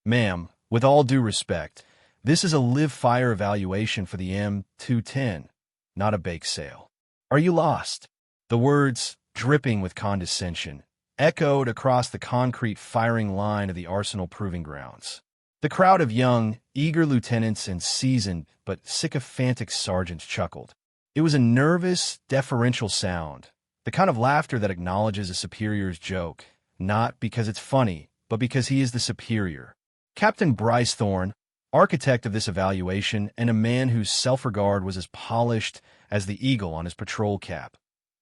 Ma'am, with all due respect, this is a live-fire evaluation for the M210, not a bake sale. Are you lost? The words, dripping with condescension, echoed across the concrete firing line of the Arsenal proving grounds. The crowd of young, eager lieutenants and seasoned but sycophantic sergeants chuckled. It was a nervous, deferential sound, the kind of laughter that acknowledges a superior's joke, not because it's funny, but because he is the superior. Captain Bryce Thorne, architect of this evaluation and a man whose self-regard was as polished as the eagle on his patrol cap,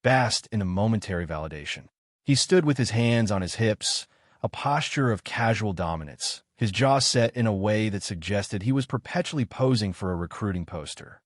basked in a momentary validation. He stood with his hands on his hips, a posture of casual dominance, his jaw set in a way that suggested he was perpetually posing for a recruiting poster.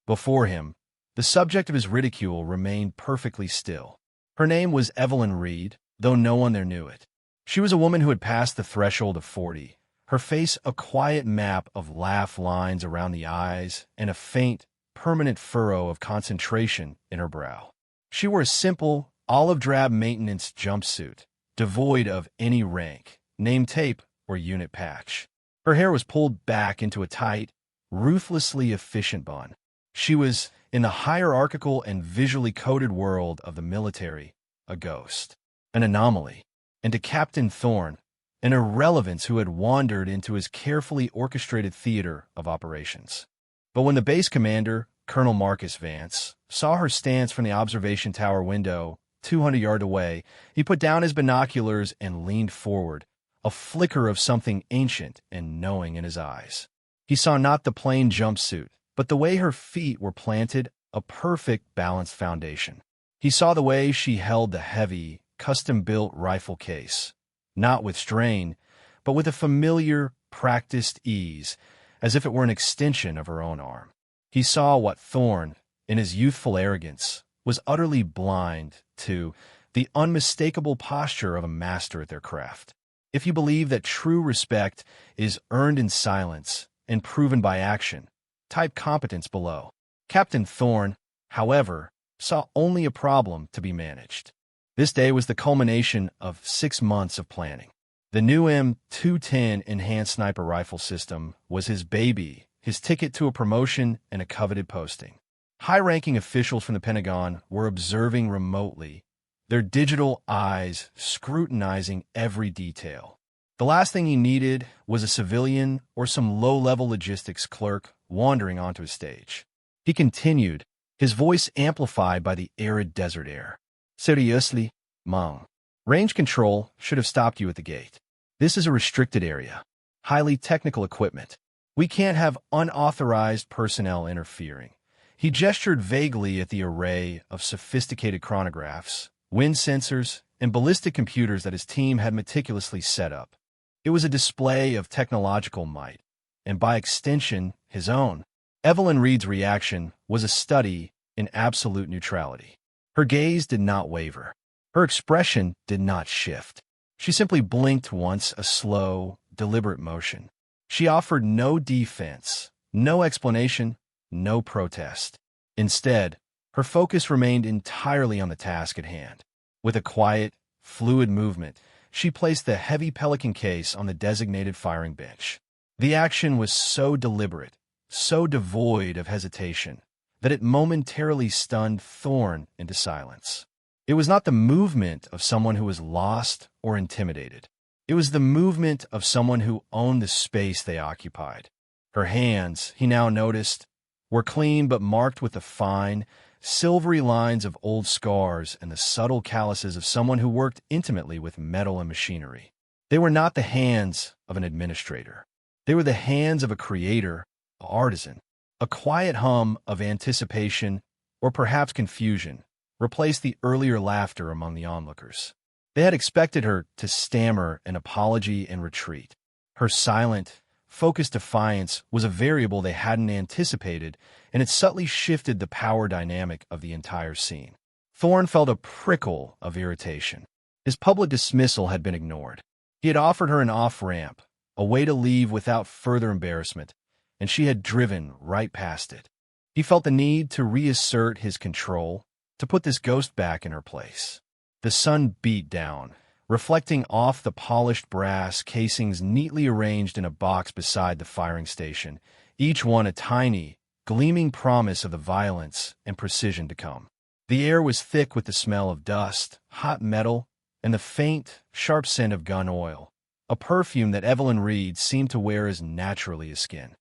Before him, the subject of his ridicule remained perfectly still. Her name was Evelyn Reed, though no one there knew it. She was a woman who had passed the threshold of 40, her face a quiet map of laugh lines around the eyes and a faint, permanent furrow of concentration in her brow. She wore a simple, olive-drab maintenance jumpsuit, devoid of any rank, name tape, or unit patch. Her hair was pulled back into a tight, ruthlessly efficient bun. She was, in the hierarchical and visually coded world of the military, a ghost, an anomaly, and to Captain Thorne, an irrelevance who had wandered into his carefully orchestrated theater of operations. But when the base commander, Colonel Marcus Vance, saw her stance from the observation tower window 200 yards away, he put down his binoculars and leaned forward, a flicker of something ancient and knowing in his eyes. He saw not the plain jumpsuit, but the way her feet were planted, a perfect balanced foundation. He saw the way she held the heavy, custom-built rifle case, not with strain, but with a familiar, practiced ease, as if it were an extension of her own arm. He saw what Thorne, in his youthful arrogance, was utterly blind to, the unmistakable posture of a master at their craft. If you believe that true respect is earned in silence and proven by action, type competence below. Captain Thorne, however, saw only a problem to be managed. This day was the culmination of 6 months of planning. The new M210 enhanced sniper rifle system was his baby, his ticket to a promotion and a coveted posting. High-ranking officials from the Pentagon were observing remotely, their digital eyes scrutinizing every detail. The last thing he needed was a civilian or some low-level logistics clerk wandering onto his stage. He continued, his voice amplified by the arid desert air. Seriously, Mom. Range control should have stopped you at the gate. This is a restricted area. Highly technical equipment. We can't have unauthorized personnel interfering. He gestured vaguely at the array of sophisticated chronographs, wind sensors, and ballistic computers that his team had meticulously set up. It was a display of technological might, and by extension, his own. Evelyn Reed's reaction was a study in absolute neutrality. Her gaze did not waver. Her expression did not shift. She simply blinked once, a slow, deliberate motion. She offered no defense, no explanation, no protest. Instead, her focus remained entirely on the task at hand. With a quiet, fluid movement, she placed the heavy Pelican case on the designated firing bench. The action was so deliberate, so devoid of hesitation, that it momentarily stunned Thorne into silence. It was not the movement of someone who was lost or intimidated. It was the movement of someone who owned the space they occupied. Her hands, he now noticed, were clean but marked with the fine, silvery lines of old scars and the subtle calluses of someone who worked intimately with metal and machinery. They were not the hands of an administrator. They were the hands of a creator, an artisan. A quiet hum of anticipation, or perhaps confusion, replaced the earlier laughter among the onlookers. They had expected her to stammer an apology and retreat. Her silent, focused defiance was a variable they hadn't anticipated, and it subtly shifted the power dynamic of the entire scene. Thorne felt a prickle of irritation. His public dismissal had been ignored. He had offered her an off-ramp, a way to leave without further embarrassment, and she had driven right past it. He felt the need to reassert his control, to put this ghost back in her place. The sun beat down, reflecting off the polished brass casings neatly arranged in a box beside the firing station, each one a tiny, gleaming promise of the violence and precision to come. The air was thick with the smell of dust, hot metal, and the faint, sharp scent of gun oil, a perfume that Evelyn Reed seemed to wear as naturally as skin.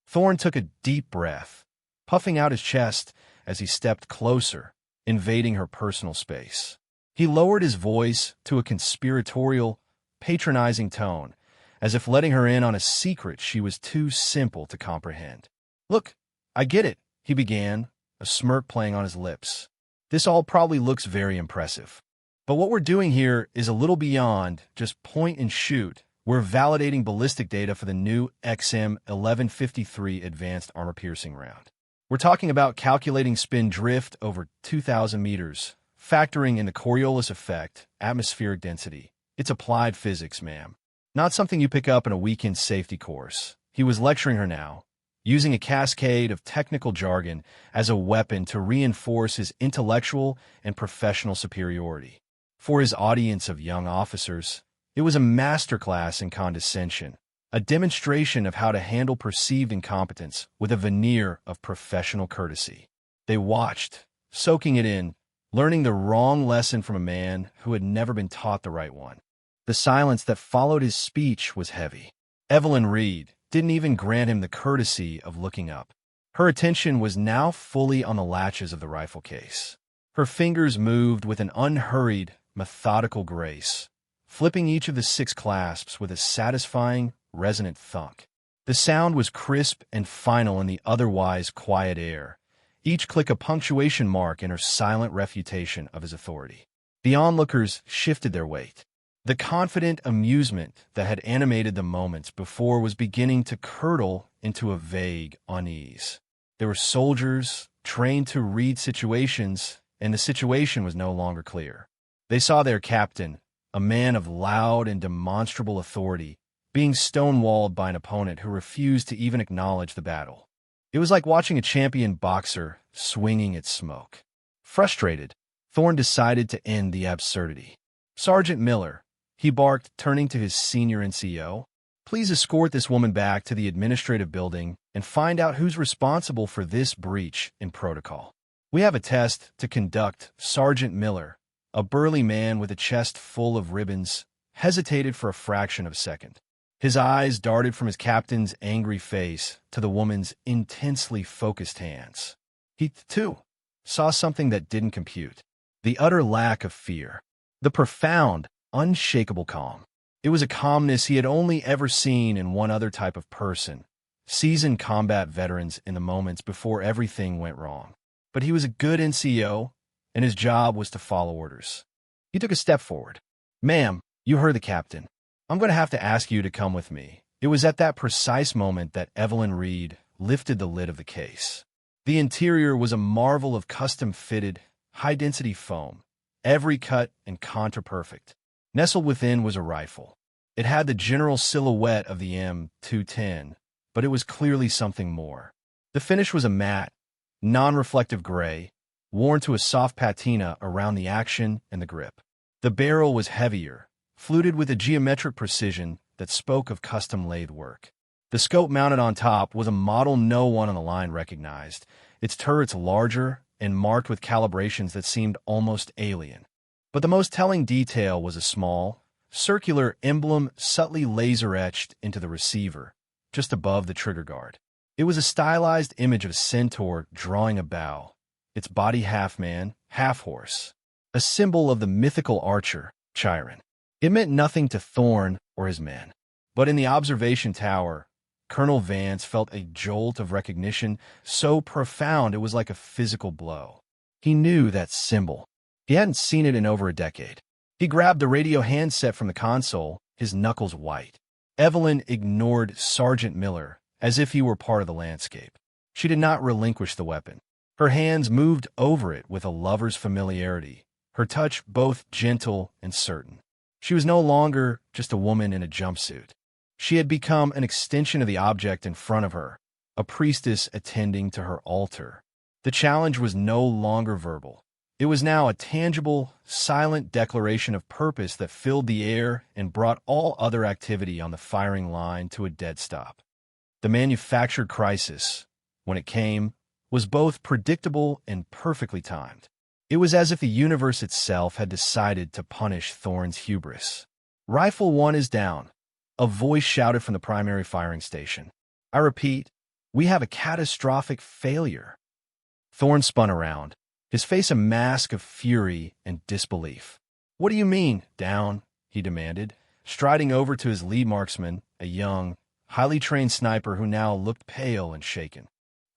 Thorne took a deep breath, puffing out his chest as he stepped closer, invading her personal space. He lowered his voice to a conspiratorial, patronizing tone, as if letting her in on a secret she was too simple to comprehend. "Look, I get it," he began, a smirk playing on his lips. "This all probably looks very impressive. But what we're doing here is a little beyond just point and shoot. We're validating ballistic data for the new XM1153 Advanced Armor-Piercing Round. We're talking about calculating spin drift over 2,000 meters, factoring in the Coriolis effect, atmospheric density. It's applied physics, ma'am. Not something you pick up in a weekend safety course." He was lecturing her now, using a cascade of technical jargon as a weapon to reinforce his intellectual and professional superiority. For his audience of young officers, it was a masterclass in condescension, a demonstration of how to handle perceived incompetence with a veneer of professional courtesy. They watched, soaking it in, learning the wrong lesson from a man who had never been taught the right one. The silence that followed his speech was heavy. Evelyn Reed didn't even grant him the courtesy of looking up. Her attention was now fully on the latches of the rifle case. Her fingers moved with an unhurried, methodical grace, flipping each of the 6 clasps with a satisfying, resonant thunk. The sound was crisp and final in the otherwise quiet air, each click a punctuation mark in her silent refutation of his authority. The onlookers shifted their weight. The confident amusement that had animated the moments before was beginning to curdle into a vague unease. There were soldiers trained to read situations, and the situation was no longer clear. They saw their captain, a man of loud and demonstrable authority, being stonewalled by an opponent who refused to even acknowledge the battle. It was like watching a champion boxer swinging at smoke. Frustrated, Thorne decided to end the absurdity. "Sergeant Miller," he barked, turning to his senior NCO, "please escort this woman back to the administrative building and find out who's responsible for this breach in protocol. We have a test to conduct." Sergeant Miller, a burly man with a chest full of ribbons, hesitated for a fraction of a second. His eyes darted from his captain's angry face to the woman's intensely focused hands. He, too, saw something that didn't compute. The utter lack of fear. The profound, unshakable calm. It was a calmness he had only ever seen in one other type of person, seasoned combat veterans in the moments before everything went wrong. But he was a good NCO, and his job was to follow orders. He took a step forward. "Ma'am, you heard the captain. I'm going to have to ask you to come with me." It was at that precise moment that Evelyn Reed lifted the lid of the case. The interior was a marvel of custom-fitted, high-density foam, every cut and contour perfect. Nestled within was a rifle. It had the general silhouette of the M210, but it was clearly something more. The finish was a matte, non-reflective gray, worn to a soft patina around the action and the grip. The barrel was heavier, fluted with a geometric precision that spoke of custom lathe work. The scope mounted on top was a model no one on the line recognized, its turrets larger and marked with calibrations that seemed almost alien. But the most telling detail was a small, circular emblem subtly laser-etched into the receiver, just above the trigger guard. It was a stylized image of a centaur drawing a bow, its body half man, half horse, a symbol of the mythical archer, Chiron. It meant nothing to Thorne or his men. But in the observation tower, Colonel Vance felt a jolt of recognition so profound it was like a physical blow. He knew that symbol. He hadn't seen it in over a decade. He grabbed the radio handset from the console, his knuckles white. Evelyn ignored Sergeant Miller as if he were part of the landscape. She did not relinquish the weapon. Her hands moved over it with a lover's familiarity, her touch both gentle and certain. She was no longer just a woman in a jumpsuit. She had become an extension of the object in front of her, a priestess attending to her altar. The challenge was no longer verbal. It was now a tangible, silent declaration of purpose that filled the air and brought all other activity on the firing line to a dead stop. The manufactured crisis, when it came, was both predictable and perfectly timed. It was as if the universe itself had decided to punish Thorne's hubris. "Rifle 1 is down," a voice shouted from the primary firing station. "I repeat, we have a catastrophic failure." Thorne spun around, his face a mask of fury and disbelief. "What do you mean, down?" he demanded, striding over to his lead marksman, a young, highly trained sniper who now looked pale and shaken.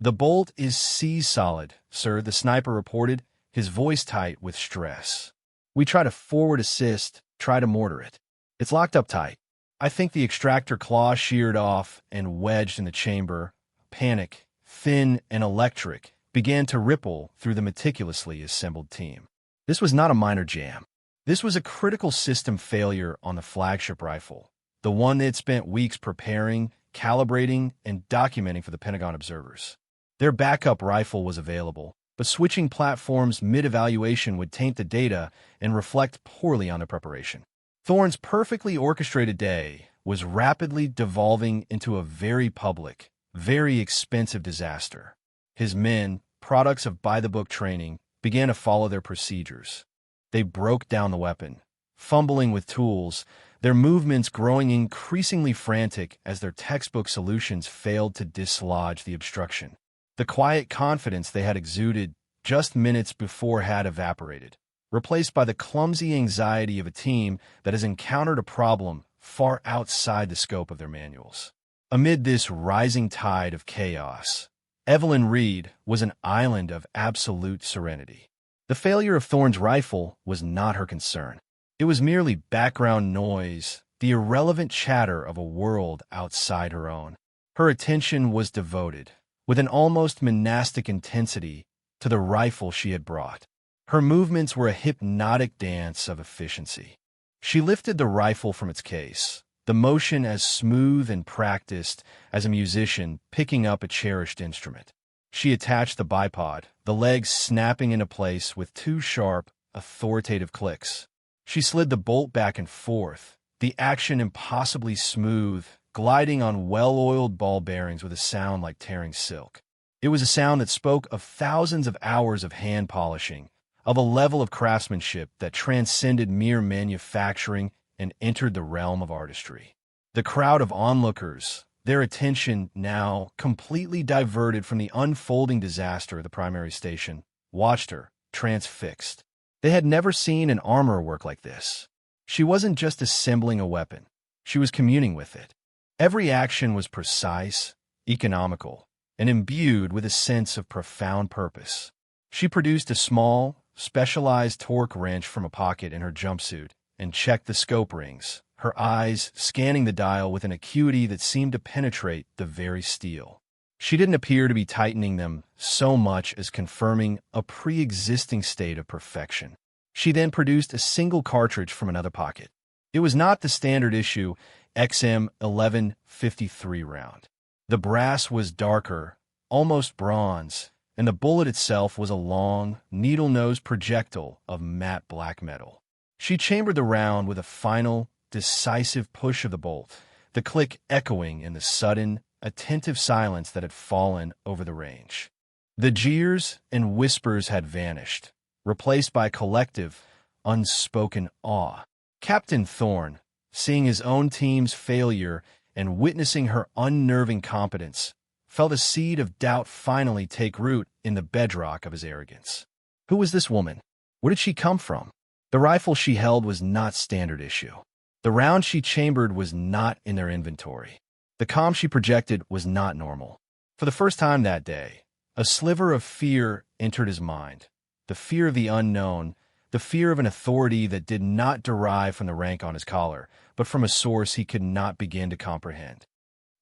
"The bolt is sea-solid, sir," the sniper reported, his voice tight with stress. "We try to forward assist, try to mortar it. It's locked up tight. I think the extractor claw sheared off and wedged in the chamber." Panic, thin and electric, began to ripple through the meticulously assembled team. This was not a minor jam. This was a critical system failure on the flagship rifle, the one they'd spent weeks preparing, calibrating, and documenting for the Pentagon observers. Their backup rifle was available, but switching platforms mid-evaluation would taint the data and reflect poorly on their preparation. Thorne's perfectly orchestrated day was rapidly devolving into a very public, very expensive disaster. His men, products of by-the-book training, began to follow their procedures. They broke down the weapon, fumbling with tools, their movements growing increasingly frantic as their textbook solutions failed to dislodge the obstruction. The quiet confidence they had exuded just minutes before had evaporated, replaced by the clumsy anxiety of a team that has encountered a problem far outside the scope of their manuals. Amid this rising tide of chaos, Evelyn Reed was an island of absolute serenity. The failure of Thorne's rifle was not her concern. It was merely background noise, the irrelevant chatter of a world outside her own. Her attention was devoted, with an almost monastic intensity, to the rifle she had brought. Her movements were a hypnotic dance of efficiency. She lifted the rifle from its case, the motion as smooth and practiced as a musician picking up a cherished instrument. She attached the bipod, the legs snapping into place with two sharp, authoritative clicks. She slid the bolt back and forth, the action impossibly smooth, gliding on well-oiled ball bearings with a sound like tearing silk. It was a sound that spoke of thousands of hours of hand polishing, of a level of craftsmanship that transcended mere manufacturing and entered the realm of artistry. The crowd of onlookers, their attention now completely diverted from the unfolding disaster of the primary station, watched her, transfixed. They had never seen an armorer work like this. She wasn't just assembling a weapon. She was communing with it. Every action was precise, economical, and imbued with a sense of profound purpose. She produced a small, specialized torque wrench from a pocket in her jumpsuit and checked the scope rings, her eyes scanning the dial with an acuity that seemed to penetrate the very steel. She didn't appear to be tightening them so much as confirming a pre-existing state of perfection. She then produced a single cartridge from another pocket. It was not the standard issue XM 1153 round. The brass was darker, almost bronze, and the bullet itself was a long, needle-nosed projectile of matte black metal. She chambered the round with a final, decisive push of the bolt, the click echoing in the sudden, attentive silence that had fallen over the range. The jeers and whispers had vanished, replaced by collective, unspoken awe. Captain Thorne, seeing his own team's failure and witnessing her unnerving competence, felt a seed of doubt finally take root in the bedrock of his arrogance. Who was this woman? Where did she come from? The rifle she held was not standard issue. The round she chambered was not in their inventory. The comm she projected was not normal. For the first time that day, a sliver of fear entered his mind. The fear of the unknown, the fear of an authority that did not derive from the rank on his collar, but from a source he could not begin to comprehend.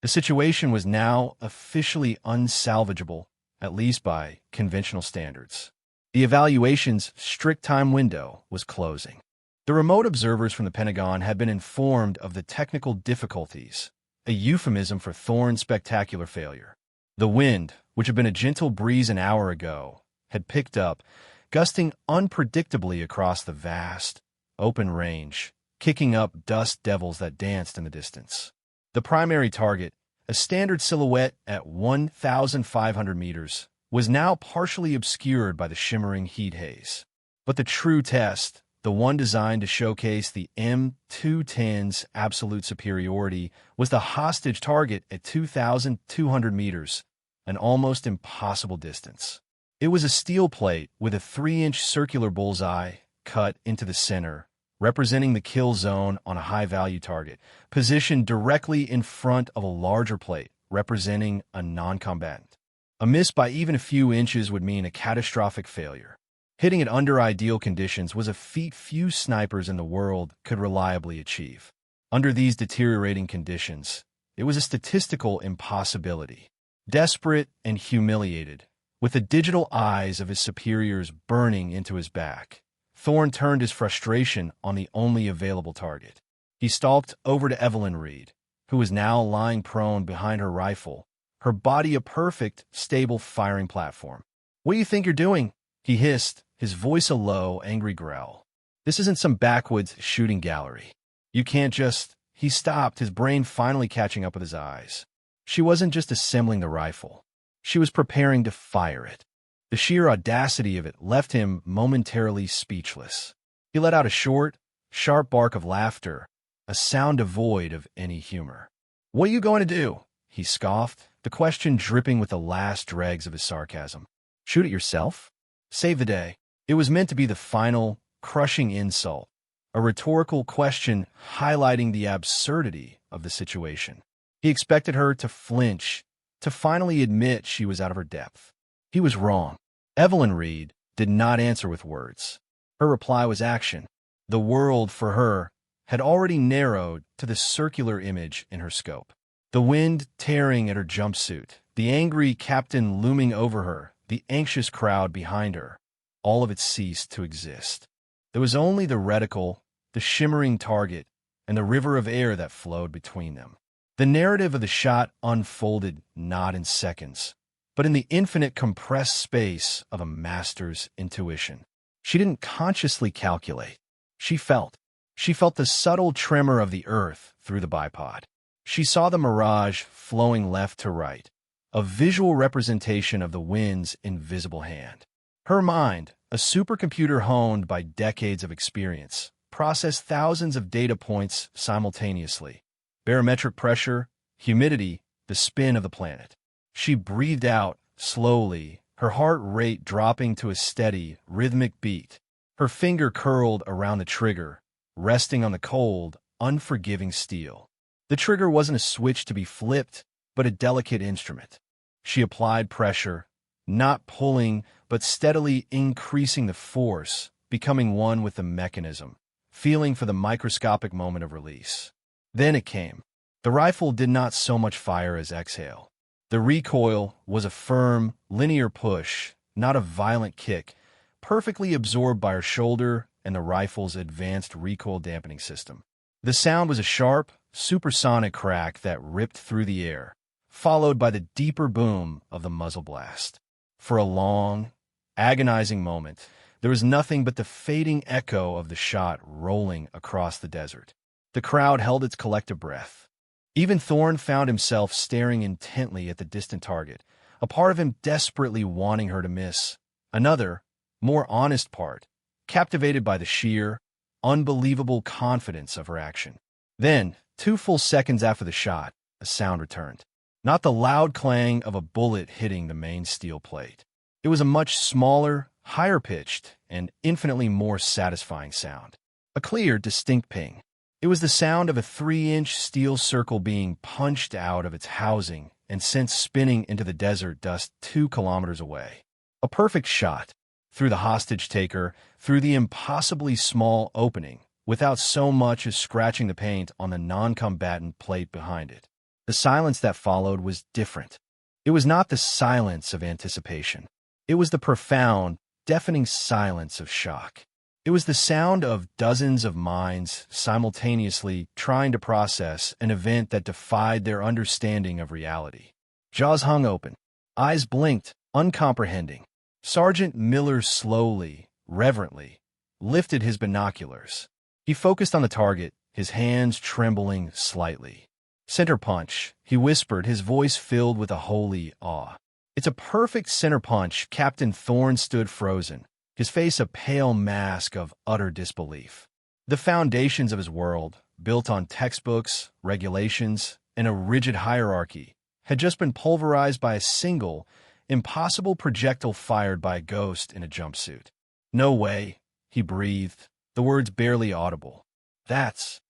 The situation was now officially unsalvageable, at least by conventional standards. The evaluation's strict time window was closing. The remote observers from the Pentagon had been informed of the technical difficulties, a euphemism for Thorne's spectacular failure. The wind, which had been a gentle breeze an hour ago, had picked up, gusting unpredictably across the vast, open range, kicking up dust devils that danced in the distance. The primary target, a standard silhouette at 1,500 meters, was now partially obscured by the shimmering heat haze. But the true test, the one designed to showcase the M210's absolute superiority, was the hostage target at 2,200 meters, an almost impossible distance. It was a steel plate with a 3-inch circular bullseye cut into the center, representing the kill zone on a high-value target, positioned directly in front of a larger plate, representing a non-combatant. A miss by even a few inches would mean a catastrophic failure. Hitting it under ideal conditions was a feat few snipers in the world could reliably achieve. Under these deteriorating conditions, it was a statistical impossibility. Desperate and humiliated, with the digital eyes of his superiors burning into his back, Thorne turned his frustration on the only available target. He stalked over to Evelyn Reed, who was now lying prone behind her rifle, her body a perfect, stable firing platform. "What do you think you're doing?" he hissed, his voice a low, angry growl. "This isn't some backwoods shooting gallery. You can't just—" He stopped, his brain finally catching up with his eyes. She wasn't just assembling the rifle. She was preparing to fire it. The sheer audacity of it left him momentarily speechless. He let out a short, sharp bark of laughter, a sound devoid of any humor. "What are you going to do?" he scoffed, the question dripping with the last dregs of his sarcasm. "Shoot it yourself? Save the day." It was meant to be the final, crushing insult, a rhetorical question highlighting the absurdity of the situation. He expected her to flinch, to finally admit she was out of her depth. He was wrong. Evelyn Reed did not answer with words. Her reply was action. The world, for her, had already narrowed to the circular image in her scope. The wind tearing at her jumpsuit, the angry captain looming over her, the anxious crowd behind her, all of it ceased to exist. There was only the reticle, the shimmering target, and the river of air that flowed between them. The narrative of the shot unfolded not in seconds, but in the infinite compressed space of a master's intuition. She didn't consciously calculate. She felt. She felt the subtle tremor of the earth through the bipod. She saw the mirage flowing left to right, a visual representation of the wind's invisible hand. Her mind, a supercomputer honed by decades of experience, processed thousands of data points simultaneously. Barometric pressure, humidity, the spin of the planet. She breathed out, slowly, her heart rate dropping to a steady, rhythmic beat. Her finger curled around the trigger, resting on the cold, unforgiving steel. The trigger wasn't a switch to be flipped, but a delicate instrument. She applied pressure, not pulling, but steadily increasing the force, becoming one with the mechanism, feeling for the microscopic moment of release. Then it came. The rifle did not so much fire as exhale. The recoil was a firm, linear push, not a violent kick, perfectly absorbed by her shoulder and the rifle's advanced recoil dampening system. The sound was a sharp, supersonic crack that ripped through the air, followed by the deeper boom of the muzzle blast. For a long, agonizing moment, there was nothing but the fading echo of the shot rolling across the desert. The crowd held its collective breath. Even Thorne found himself staring intently at the distant target, a part of him desperately wanting her to miss. Another, more honest part, captivated by the sheer, unbelievable confidence of her action. Then, 2 full seconds after the shot, a sound returned. Not the loud clang of a bullet hitting the main steel plate. It was a much smaller, higher-pitched, and infinitely more satisfying sound. A clear, distinct ping. It was the sound of a 3-inch steel circle being punched out of its housing and sent spinning into the desert dust 2 kilometers away. A perfect shot, through the hostage-taker, through the impossibly small opening, without so much as scratching the paint on the non-combatant plate behind it. The silence that followed was different. It was not the silence of anticipation. It was the profound, deafening silence of shock. It was the sound of dozens of minds simultaneously trying to process an event that defied their understanding of reality. Jaws hung open. Eyes blinked, uncomprehending. Sergeant Miller slowly, reverently, lifted his binoculars. He focused on the target, his hands trembling slightly. "Center punch," he whispered, his voice filled with a holy awe. "It's a perfect center punch." Captain Thorne stood frozen, his face a pale mask of utter disbelief. The foundations of his world, built on textbooks, regulations, and a rigid hierarchy, had just been pulverized by a single, impossible projectile fired by a ghost in a jumpsuit. "No way," he breathed, the words barely audible. That's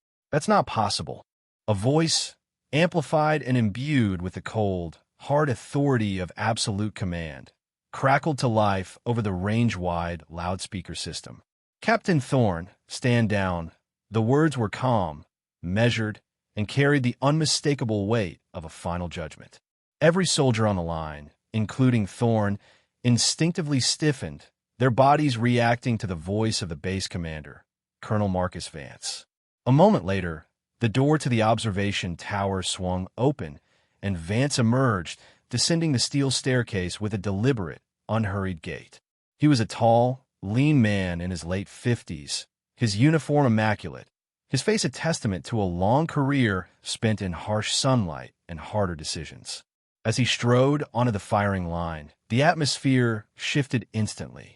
not possible." A voice, amplified and imbued with the cold, hard authority of absolute command, crackled to life over the range-wide loudspeaker system. "Captain Thorne, stand down." The words were calm, measured, and carried the unmistakable weight of a final judgment. Every soldier on the line, including Thorne, instinctively stiffened, their bodies reacting to the voice of the base commander, Colonel Marcus Vance. A moment later, the door to the observation tower swung open, and Vance emerged, descending the steel staircase with a deliberate, unhurried gait. He was a tall, lean man in his late 50s, his uniform immaculate, his face a testament to a long career spent in harsh sunlight and harder decisions. As he strode onto the firing line, the atmosphere shifted instantly.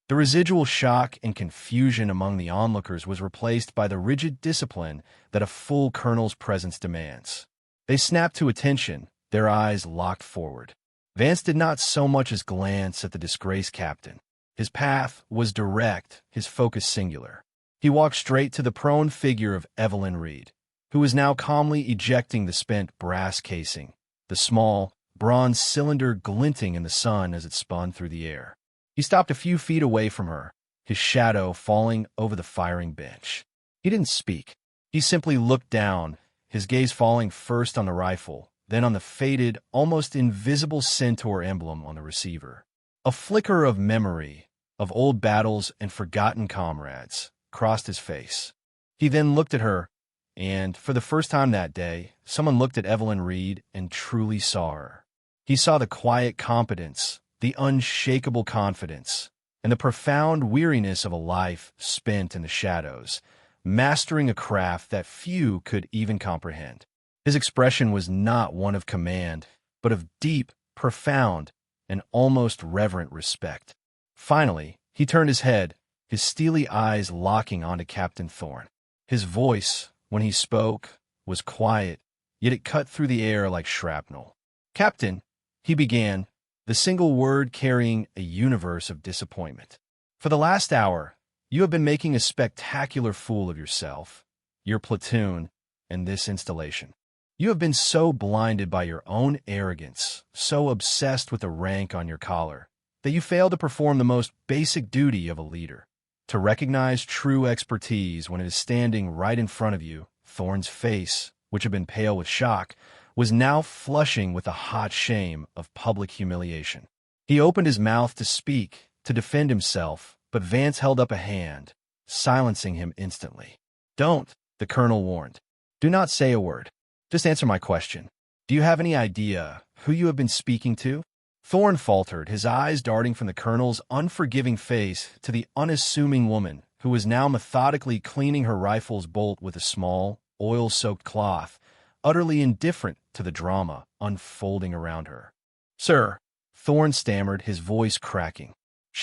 The residual shock and confusion among the onlookers was replaced by the rigid discipline that a full colonel's presence demands. They snapped to attention, their eyes locked forward. Vance did not so much as glance at the disgraced captain. His path was direct, his focus singular. He walked straight to the prone figure of Evelyn Reed, who was now calmly ejecting the spent brass casing, the small, bronze cylinder glinting in the sun as it spun through the air. He stopped a few feet away from her, his shadow falling over the firing bench. He didn't speak. He simply looked down, his gaze falling first on the rifle, then on the faded, almost invisible centaur emblem on the receiver. A flicker of memory, of old battles and forgotten comrades, crossed his face. He then looked at her, and, for the first time that day, someone looked at Evelyn Reed and truly saw her. He saw the quiet competence, the unshakable confidence, and the profound weariness of a life spent in the shadows, mastering a craft that few could even comprehend. His expression was not one of command, but of deep, profound, and almost reverent respect. Finally, he turned his head, his steely eyes locking onto Captain Thorne. His voice, when he spoke, was quiet, yet it cut through the air like shrapnel. "Captain," he began, the single word carrying a universe of disappointment. "For the last hour, you have been making a spectacular fool of yourself, your platoon, and this installation. You have been so blinded by your own arrogance, so obsessed with the rank on your collar, that you fail to perform the most basic duty of a leader, to recognize true expertise when it is standing right in front of you." Thorne's face, which had been pale with shock, was now flushing with the hot shame of public humiliation. He opened his mouth to speak, to defend himself, but Vance held up a hand, silencing him instantly. "Don't," the colonel warned. "Do not say a word. Just answer my question. Do you have any idea who you have been speaking to?" Thorne faltered, his eyes darting from the colonel's unforgiving face to the unassuming woman who was now methodically cleaning her rifle's bolt with a small, oil-soaked cloth, utterly indifferent to the drama unfolding around her. "Sir," Thorne stammered, his voice cracking.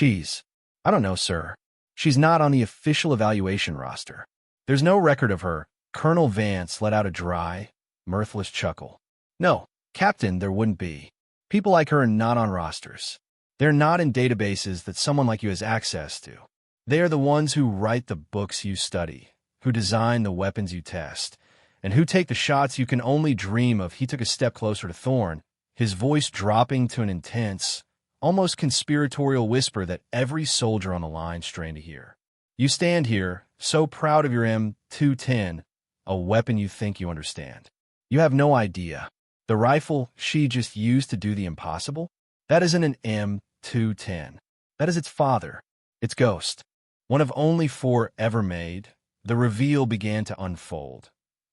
I don't know, sir. She's not on the official evaluation roster. There's no record of her." Colonel Vance let out a dry, mirthless chuckle. "No, Captain, there wouldn't be. People like her are not on rosters. They're not in databases that someone like you has access to. They are the ones who write the books you study, who design the weapons you test, and who take the shots you can only dream of." He took a step closer to Thorne, his voice dropping to an intense, almost conspiratorial whisper that every soldier on the line strained to hear. "You stand here, so proud of your M210, a weapon you think you understand. You have no idea. The rifle she just used to do the impossible? That isn't an M210. That is its father, its ghost. One of only 4 ever made." The reveal began to unfold,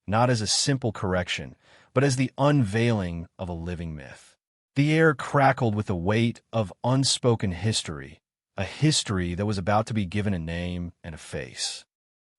not as a simple correction, but as the unveiling of a living myth. The air crackled with the weight of unspoken history, a history that was about to be given a name and a face.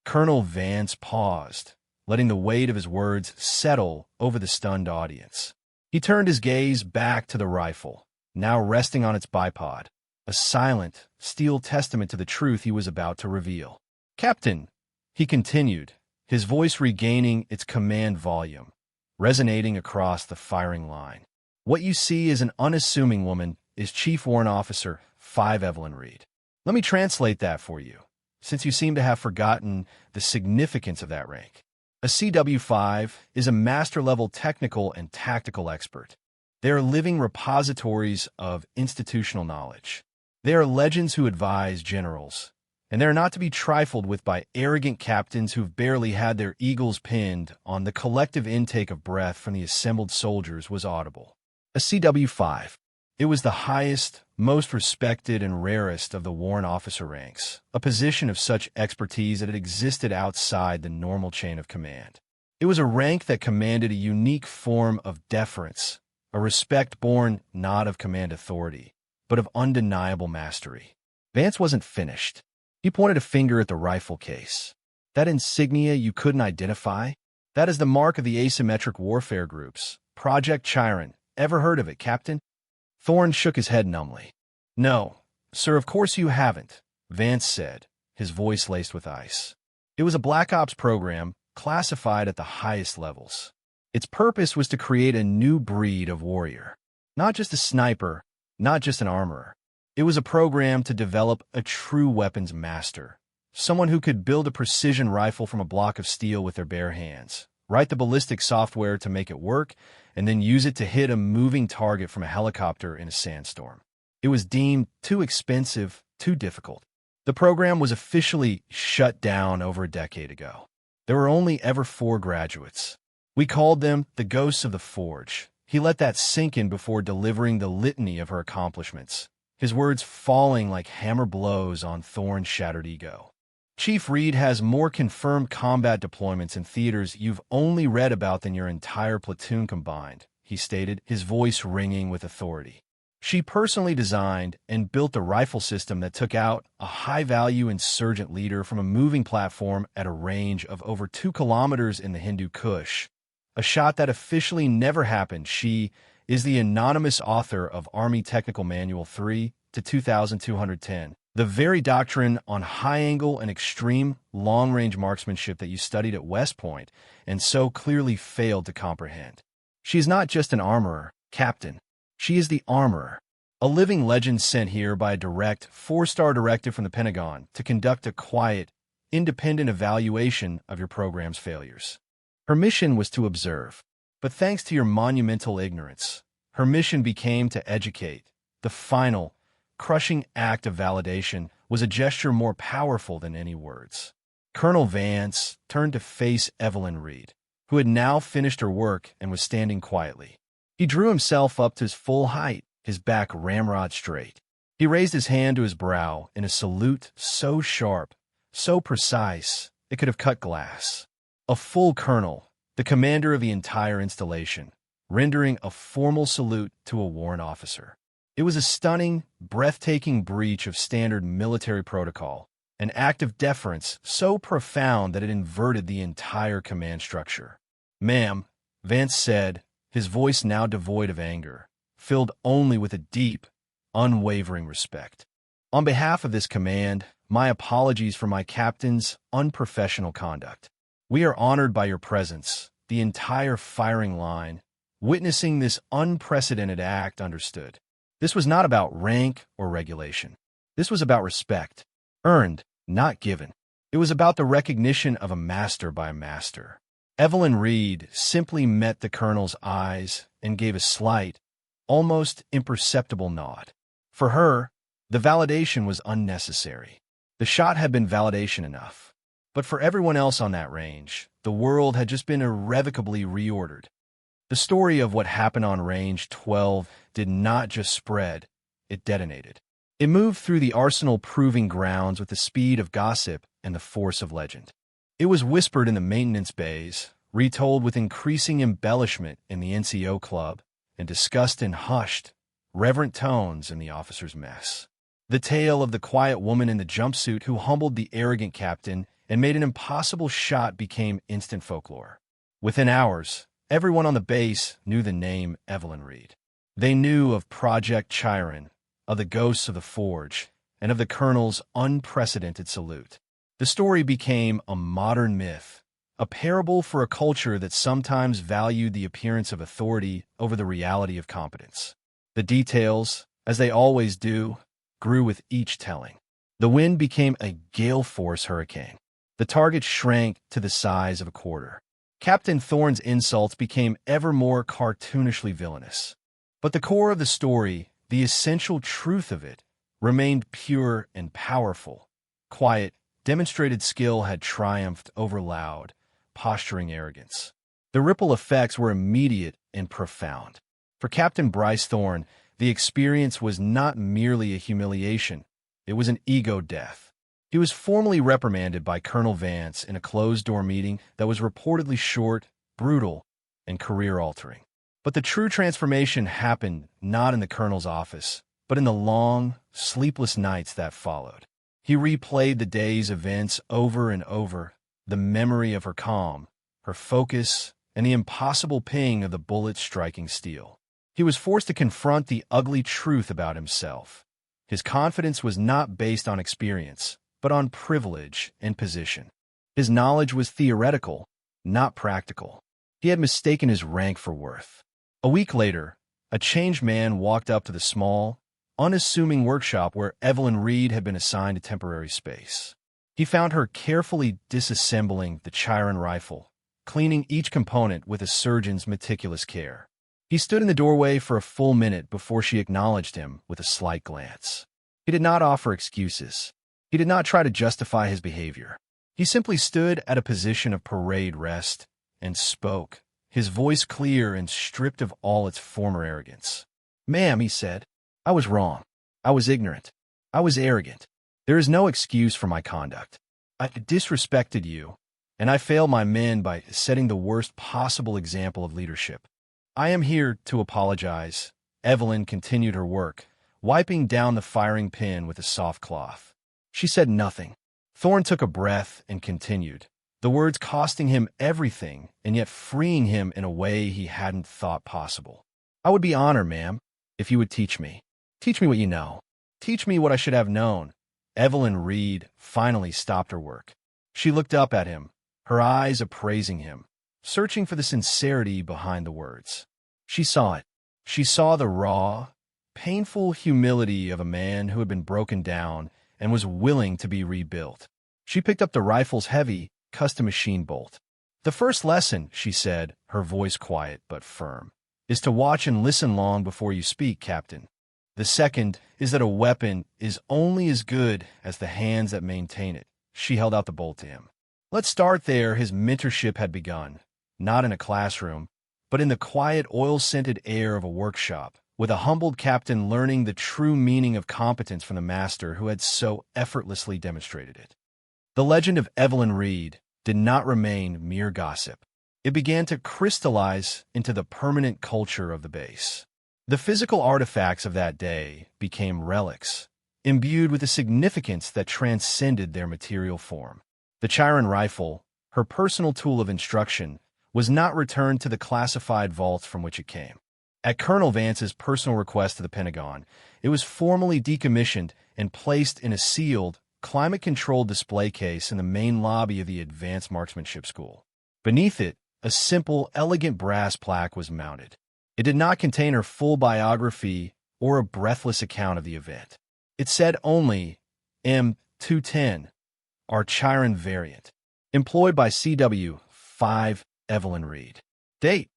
Colonel Vance paused, letting the weight of his words settle over the stunned audience. He turned his gaze back to the rifle, now resting on its bipod, a silent, steel testament to the truth he was about to reveal. "Captain," he continued, his voice regaining its command volume, resonating across the firing line. "What you see as an unassuming woman is Chief Warrant Officer 5 Evelyn Reed. Let me translate that for you, since you seem to have forgotten the significance of that rank. A CW5 is a master-level technical and tactical expert. They are living repositories of institutional knowledge. They are legends who advise generals, and they are not to be trifled with by arrogant captains who've barely had their eagles pinned on. The collective intake of breath from the assembled soldiers was audible. A CW5. It was the highest, most respected, and rarest of the warrant officer ranks, a position of such expertise that it existed outside the normal chain of command. It was a rank that commanded a unique form of deference, a respect born not of command authority, but of undeniable mastery. Vance wasn't finished. He pointed a finger at the rifle case. "That insignia you couldn't identify? That is the mark of the asymmetric warfare groups. Project Chiron. Ever heard of it, Captain?" Thorne shook his head numbly. "No, sir, of course you haven't," Vance said, his voice laced with ice. "It was a Black Ops program, classified at the highest levels. Its purpose was to create a new breed of warrior. Not just a sniper, not just an armorer. It was a program to develop a true weapons master, someone who could build a precision rifle from a block of steel with their bare hands, write the ballistic software to make it work, and then use it to hit a moving target from a helicopter in a sandstorm. It was deemed too expensive, too difficult. The program was officially shut down over a decade ago. There were only ever 4 graduates. We called them the Ghosts of the Forge." He let that sink in before delivering the litany of her accomplishments, his words falling like hammer blows on Thorne's shattered ego. "Chief Reed has more confirmed combat deployments in theaters you've only read about than your entire platoon combined," he stated, his voice ringing with authority. "She personally designed and built the rifle system that took out a high-value insurgent leader from a moving platform at a range of over 2 kilometers in the Hindu Kush, a shot that officially never happened. She is the anonymous author of Army Technical Manual 3 to 2210, the very doctrine on high-angle and extreme long-range marksmanship that you studied at West Point and so clearly failed to comprehend. She is not just an armorer, Captain. She is the armorer, a living legend sent here by a direct 4-star directive from the Pentagon to conduct a quiet, independent evaluation of your program's failures. Her mission was to observe, but thanks to your monumental ignorance, her mission became to educate. The final, crushing act of validation was a gesture more powerful than any words." Colonel Vance turned to face Evelyn Reed, who had now finished her work and was standing quietly. He drew himself up to his full height, his back ramrod straight. He raised his hand to his brow in a salute so sharp, so precise, it could have cut glass. A full colonel, the commander of the entire installation, rendering a formal salute to a warrant officer. It was a stunning, breathtaking breach of standard military protocol, an act of deference so profound that it inverted the entire command structure. "Ma'am," Vance said, his voice now devoid of anger, filled only with a deep, unwavering respect. "On behalf of this command, my apologies for my captain's unprofessional conduct. We are honored by your presence. The entire firing line, witnessing this unprecedented act, understood. This was not about rank or regulation. This was about respect, earned, not given. It was about the recognition of a master by a master." Evelyn Reed simply met the colonel's eyes and gave a slight, almost imperceptible nod. For her, the validation was unnecessary. The shot had been validation enough. But for everyone else on that range, the world had just been irrevocably reordered. The story of what happened on Range 12 did not just spread, it detonated. It moved through the Arsenal proving grounds with the speed of gossip and the force of legend. It was whispered in the maintenance bays, retold with increasing embellishment in the NCO club, and discussed in hushed, reverent tones in the officer's mess. The tale of the quiet woman in the jumpsuit who humbled the arrogant captain and made an impossible shot became instant folklore. Within hours, everyone on the base knew the name Evelyn Reed. They knew of Project Chiron, of the ghosts of the forge, and of the colonel's unprecedented salute. The story became a modern myth, a parable for a culture that sometimes valued the appearance of authority over the reality of competence. The details, as they always do, grew with each telling. The wind became a gale-force hurricane. The target shrank to the size of a quarter. Captain Thorne's insults became ever more cartoonishly villainous. But the core of the story, the essential truth of it, remained pure and powerful. Quiet, demonstrated skill had triumphed over loud, posturing arrogance. The ripple effects were immediate and profound. For Captain Bryce Thorne, the experience was not merely a humiliation, it was an ego death. He was formally reprimanded by Colonel Vance in a closed-door meeting that was reportedly short, brutal, and career-altering. But the true transformation happened not in the colonel's office, but in the long, sleepless nights that followed. He replayed the day's events over and over, the memory of her calm, her focus, and the impossible ping of the bullet striking steel. He was forced to confront the ugly truth about himself. His confidence was not based on experience, but on privilege and position. His knowledge was theoretical, not practical. He had mistaken his rank for worth. A week later, a changed man walked up to the small, unassuming workshop where Evelyn Reed had been assigned a temporary space. He found her carefully disassembling the Chiron rifle, cleaning each component with a surgeon's meticulous care. He stood in the doorway for a full minute before she acknowledged him with a slight glance. He did not offer excuses. He did not try to justify his behavior. He simply stood at a position of parade rest and spoke, his voice clear and stripped of all its former arrogance. "Ma'am," he said, "I was wrong. I was ignorant. I was arrogant. There is no excuse for my conduct. I disrespected you, and I failed my men by setting the worst possible example of leadership. I am here to apologize." Evelyn continued her work, wiping down the firing pin with a soft cloth. She said nothing. Thorne took a breath and continued, the words costing him everything and yet freeing him in a way he hadn't thought possible. "I would be honored, ma'am, if you would teach me. Teach me what you know. Teach me what I should have known." Evelyn Reed finally stopped her work. She looked up at him, her eyes appraising him, searching for the sincerity behind the words. She saw it. She saw the raw, painful humility of a man who had been broken down and was willing to be rebuilt. She picked up the rifle's heavy, custom machine bolt. "The first lesson," she said, her voice quiet but firm, "is to watch and listen long before you speak, Captain. The second is that a weapon is only as good as the hands that maintain it." She held out the bolt to him. Let's start there. His mentorship had begun, not in a classroom, but in the quiet, oil-scented air of a workshop, with a humbled captain learning the true meaning of competence from the master who had so effortlessly demonstrated it. The legend of Evelyn Reed did not remain mere gossip. It began to crystallize into the permanent culture of the base. The physical artifacts of that day became relics, imbued with a significance that transcended their material form. The Chiron rifle, her personal tool of instruction, was not returned to the classified vaults from which it came. At Colonel Vance's personal request to the Pentagon, it was formally decommissioned and placed in a sealed, climate-controlled display case in the main lobby of the Advanced Marksmanship School. Beneath it, a simple, elegant brass plaque was mounted. It did not contain her full biography or a breathless account of the event. It said only, M210, our Chiron variant, employed by CW5 Evelyn Reed. Date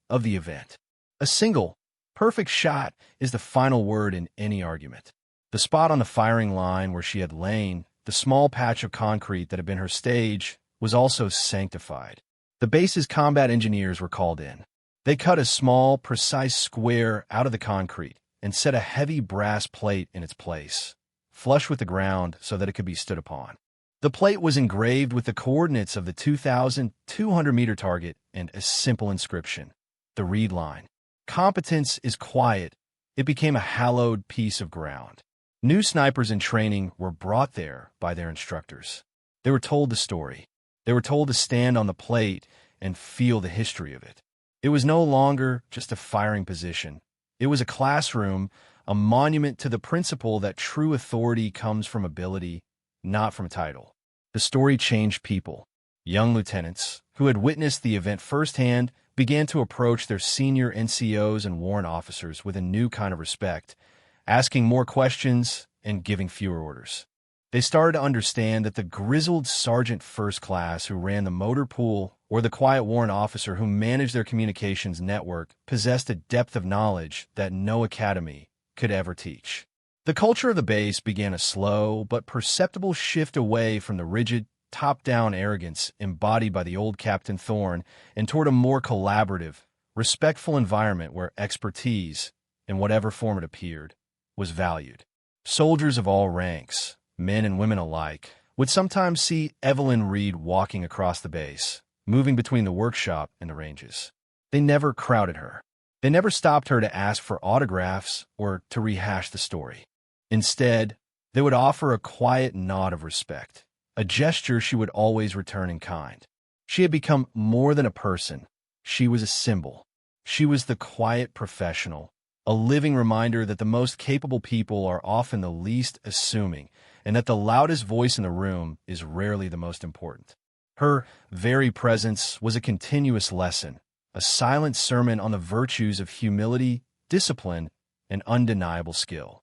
of the event. A single, perfect shot is the final word in any argument. The spot on the firing line where she had lain, the small patch of concrete that had been her stage, was also sanctified. The base's combat engineers were called in. They cut a small, precise square out of the concrete and set a heavy brass plate in its place, flush with the ground so that it could be stood upon. The plate was engraved with the coordinates of the 2,200-meter target and a simple inscription, the Reed line. competence is quiet, it became a hallowed piece of ground. New snipers in training were brought there by their instructors. They were told the story. They were told to stand on the plate and feel the history of it. It was no longer just a firing position. It was a classroom, a monument to the principle that true authority comes from ability, not from title. The story changed people. Young lieutenants, who had witnessed the event firsthand, began to approach their senior NCOs and warrant officers with a new kind of respect, asking more questions and giving fewer orders. They started to understand that the grizzled sergeant first class who ran the motor pool or the quiet warrant officer who managed their communications network possessed a depth of knowledge that no academy could ever teach. The culture of the base began a slow but perceptible shift away from the rigid, top-down arrogance embodied by the old Captain Thorne and toward a more collaborative, respectful environment where expertise, in whatever form it appeared, was valued. Soldiers of all ranks, men and women alike, would sometimes see Evelyn Reed walking across the base, moving between the workshop and the ranges. They never crowded her. They never stopped her to ask for autographs or to rehash the story. Instead, they would offer a quiet nod of respect, a gesture she would always return in kind. She had become more than a person. She was a symbol. She was the quiet professional, a living reminder that the most capable people are often the least assuming, and that the loudest voice in the room is rarely the most important. Her very presence was a continuous lesson, a silent sermon on the virtues of humility, discipline, and undeniable skill.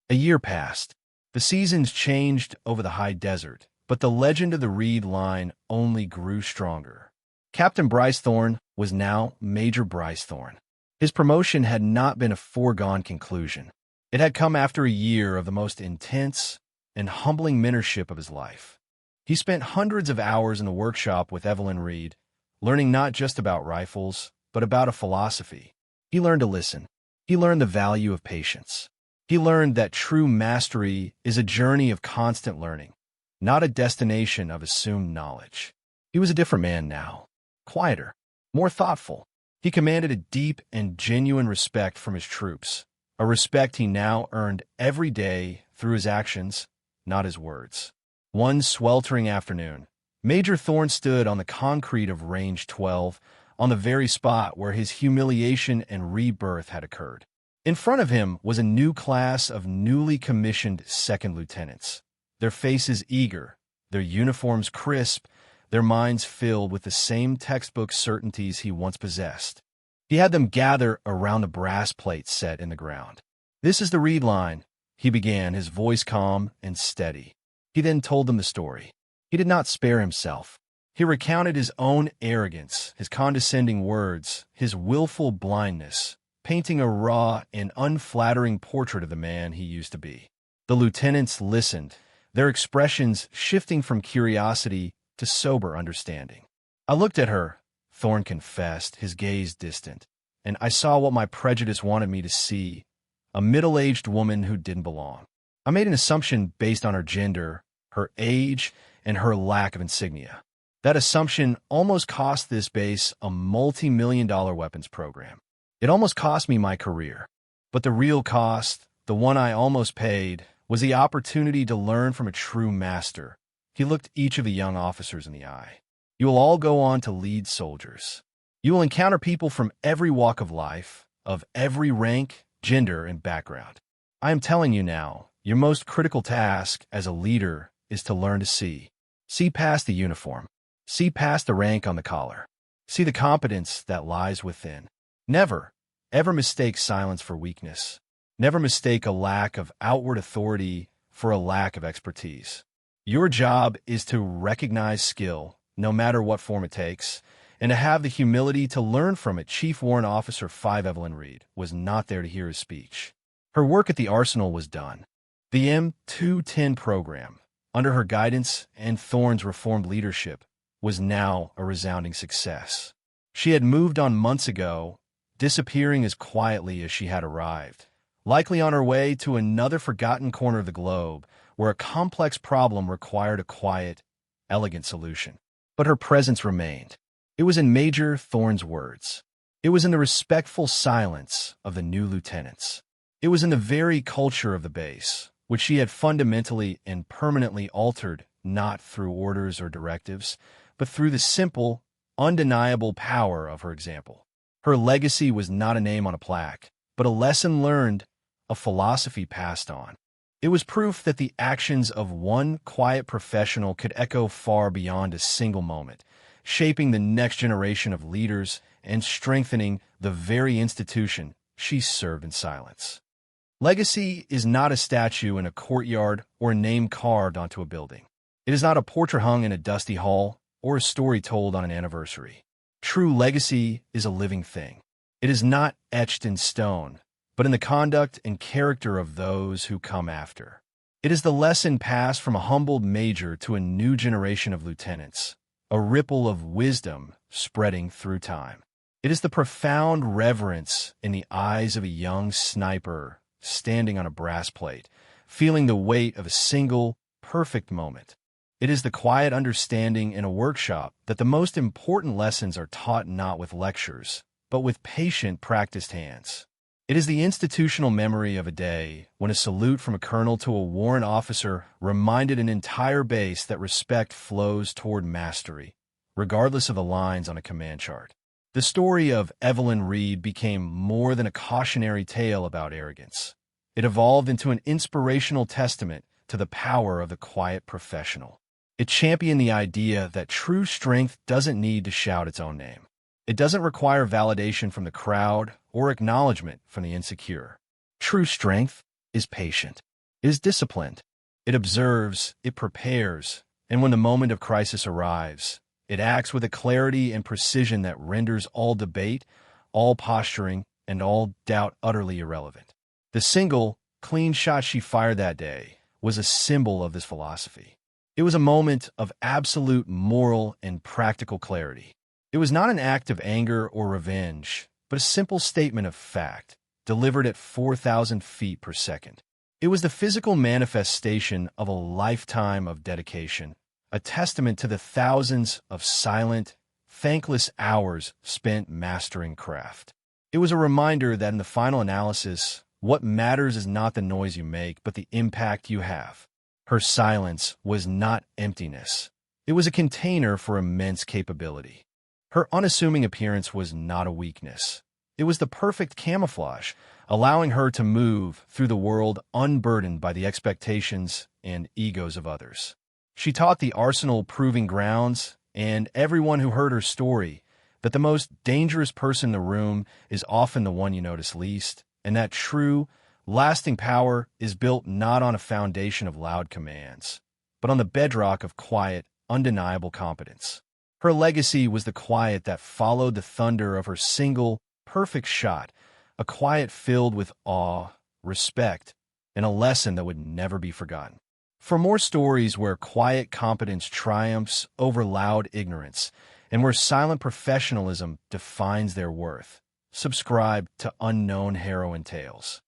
A year passed. The seasons changed over the high desert, but the legend of the Reed line only grew stronger. Captain Bryce Thorne was now Major Bryce Thorne. His promotion had not been a foregone conclusion. It had come after a year of the most intense and humbling mentorship of his life. He spent hundreds of hours in the workshop with Evelyn Reed, learning not just about rifles, but about a philosophy. He learned to listen. He learned the value of patience. He learned that true mastery is a journey of constant learning, not a destination of assumed knowledge. He was a different man now, quieter, more thoughtful. He commanded a deep and genuine respect from his troops, a respect he now earned every day through his actions, not his words. One sweltering afternoon, Major Thorne stood on the concrete of Range 12, on the very spot where his humiliation and rebirth had occurred. In front of him was a new class of newly commissioned second lieutenants, their faces eager, their uniforms crisp, their minds filled with the same textbook certainties he once possessed. He had them gather around the brass plate set in the ground. "This is the Reed line," he began, his voice calm and steady. He then told them the story. He did not spare himself. He recounted his own arrogance, his condescending words, his willful blindness, painting a raw and unflattering portrait of the man he used to be. The lieutenants listened, their expressions shifting from curiosity to sober understanding. "I looked at her," Thorne confessed, his gaze distant, "and I saw what my prejudice wanted me to see, a middle-aged woman who didn't belong. I made an assumption based on her gender, her age, and her lack of insignia. That assumption almost cost this base a multi-million-dollar weapons program. It almost cost me my career. But the real cost, the one I almost paid, was the opportunity to learn from a true master." He looked each of the young officers in the eye. "You will all go on to lead soldiers. You will encounter people from every walk of life, of every rank, gender, and background. I am telling you now, your most critical task as a leader is to learn to see. See past the uniform. See past the rank on the collar. See the competence that lies within. Never, ever mistake silence for weakness. Never mistake a lack of outward authority for a lack of expertise. Your job is to recognize skill, no matter what form it takes, and to have the humility to learn from it." Chief Warrant Officer 5 Evelyn Reed was not there to hear his speech. Her work at the arsenal was done. The M210 program, under her guidance and Thorne's reformed leadership, was now a resounding success. She had moved on months ago, disappearing as quietly as she had arrived, likely on her way to another forgotten corner of the globe where a complex problem required a quiet, elegant solution. But her presence remained. It was in Major Thorne's words. It was in the respectful silence of the new lieutenants. It was in the very culture of the base, which she had fundamentally and permanently altered, not through orders or directives, but through the simple, undeniable power of her example. Her legacy was not a name on a plaque, but a lesson learned, a philosophy passed on. It was proof that the actions of one quiet professional could echo far beyond a single moment, shaping the next generation of leaders and strengthening the very institution she served in silence. Legacy is not a statue in a courtyard or a name carved onto a building. It is not a portrait hung in a dusty hall or a story told on an anniversary. True legacy is a living thing. It is not etched in stone, but in the conduct and character of those who come after. It is the lesson passed from a humbled major to a new generation of lieutenants, a ripple of wisdom spreading through time. It is the profound reverence in the eyes of a young sniper standing on a brass plate, feeling the weight of a single, perfect moment. It is the quiet understanding in a workshop that the most important lessons are taught not with lectures, but with patient, practiced hands. It is the institutional memory of a day when a salute from a colonel to a warrant officer reminded an entire base that respect flows toward mastery, regardless of the lines on a command chart. The story of Evelyn Reed became more than a cautionary tale about arrogance. It evolved into an inspirational testament to the power of the quiet professional. It championed the idea that true strength doesn't need to shout its own name. It doesn't require validation from the crowd or acknowledgement from the insecure. True strength is patient. It is disciplined. It observes, it prepares, and when the moment of crisis arrives, it acts with a clarity and precision that renders all debate, all posturing, and all doubt utterly irrelevant. The single, clean shot she fired that day was a symbol of this philosophy. It was a moment of absolute moral and practical clarity. It was not an act of anger or revenge, but a simple statement of fact, delivered at 4,000 feet per second. It was the physical manifestation of a lifetime of dedication, a testament to the thousands of silent, thankless hours spent mastering craft. It was a reminder that in the final analysis, what matters is not the noise you make, but the impact you have. Her silence was not emptiness. It was a container for immense capability. Her unassuming appearance was not a weakness. It was the perfect camouflage, allowing her to move through the world unburdened by the expectations and egos of others. She taught the Arsenal proving grounds and everyone who heard her story that the most dangerous person in the room is often the one you notice least, and that true, lasting power is built not on a foundation of loud commands, but on the bedrock of quiet, undeniable competence. Her legacy was the quiet that followed the thunder of her single, perfect shot, a quiet filled with awe, respect, and a lesson that would never be forgotten. For more stories where quiet competence triumphs over loud ignorance, and where silent professionalism defines their worth, subscribe to Unknown Heroine Tales.